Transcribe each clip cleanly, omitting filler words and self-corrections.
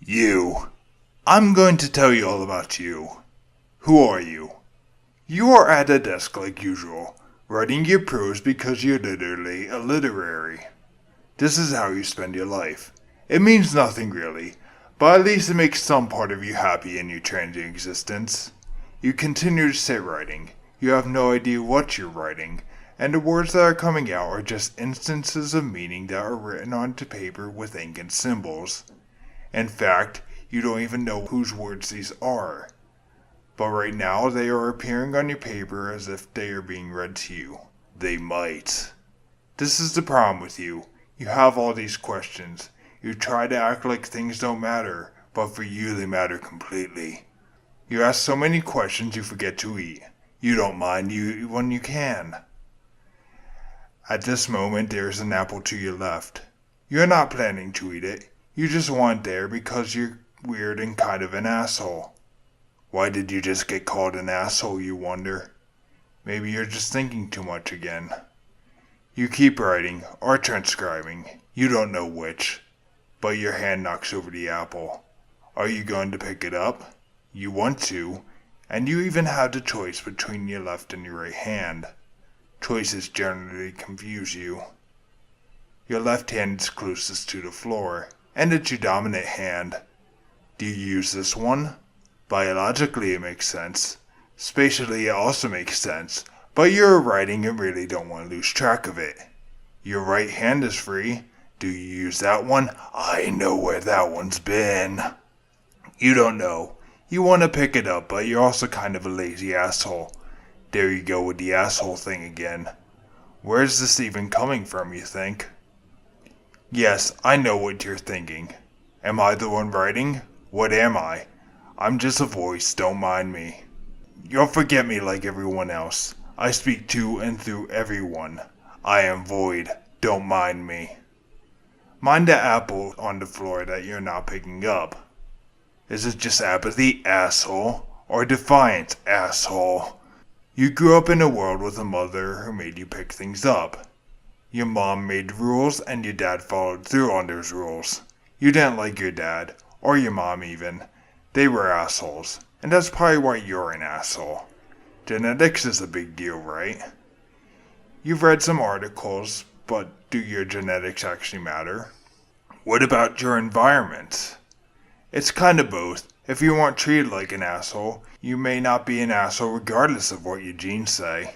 You. I'm going to tell you all about you. Who are you? You are at a desk like usual, writing your prose because you're literally a literary. This is how you spend your life. It means nothing really, but at least it makes some part of you happy in your transient existence. You continue to sit writing. You have no idea what you're writing, and the words that are coming out are just instances of meaning that are written onto paper with ink and symbols. In fact, you don't even know whose words these are. But right now, they are appearing on your paper as if they are being read to you. They might. This is the problem with you. You have all these questions. You try to act like things don't matter, but for you they matter completely. You ask so many questions you forget to eat. You don't mind when you can. At this moment, there is an apple to your left. You're not planning to eat it. You just want it there because you're weird and kind of an asshole. Why did you just get called an asshole, you wonder? Maybe you're just thinking too much again. You keep writing, or transcribing, you don't know which, but your hand knocks over the apple. Are you going to pick it up? You want to, and you even have the choice between your left and your right hand. Choices generally confuse you. Your left hand is closest to the floor, and it's your dominant hand. Do you use this one? Biologically it makes sense. Spatially it also makes sense, but you're writing and really don't want to lose track of it. Your right hand is free. Do you use that one? I know where that one's been. You don't know. You want to pick it up, but you're also kind of a lazy asshole. There you go with the asshole thing again. Where's this even coming from, you think? Yes, I know what you're thinking. Am I the one writing? What am I? I'm just a voice, don't mind me. You'll forget me like everyone else. I speak to and through everyone. I am void, don't mind me. Mind the apple on the floor that you're not picking up. Is it just apathy, asshole? Or defiance, asshole? You grew up in a world with a mother who made you pick things up. Your mom made rules and your dad followed through on those rules. You didn't like your dad, or your mom even. They were assholes, and that's probably why you're an asshole. Genetics is a big deal, right? You've read some articles, but do your genetics actually matter? What about your environment? It's kind of both. If you weren't treated like an asshole, you may not be an asshole regardless of what your genes say.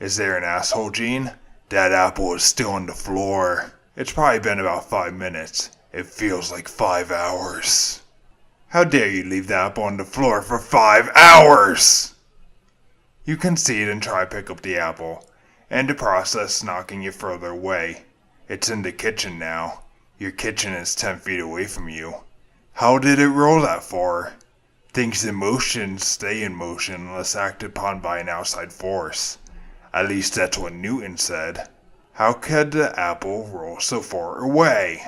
Is there an asshole gene? That apple is still on the floor. It's probably been about 5 minutes. It feels like 5 hours. How dare you leave the apple on the floor for 5 hours? You concede and try to pick up the apple, and the process knocking it further away. It's in the kitchen now. Your kitchen is 10 feet away from you. How did it roll that far? Things in motion stay in motion unless acted upon by an outside force. At least that's what Newton said. How could the apple roll so far away?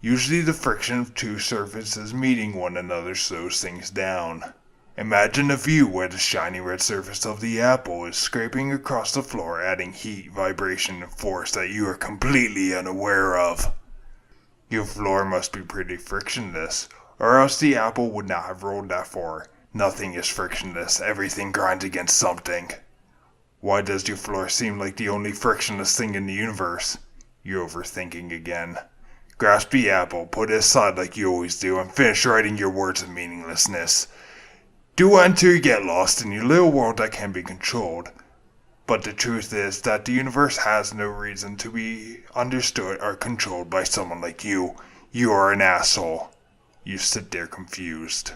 Usually the friction of two surfaces meeting one another slows things down. Imagine a view where the shiny red surface of the apple is scraping across the floor, adding heat, vibration, and force that you are completely unaware of. Your floor must be pretty frictionless, or else the apple would not have rolled that far. Nothing is frictionless, everything grinds against something. Why does your floor seem like the only frictionless thing in the universe? You're overthinking again. Grasp the apple, put it aside like you always do, and finish writing your words of meaninglessness. Do it until you get lost in your little world that can be controlled. But the truth is that the universe has no reason to be understood or controlled by someone like you. You are an asshole. You sit there confused.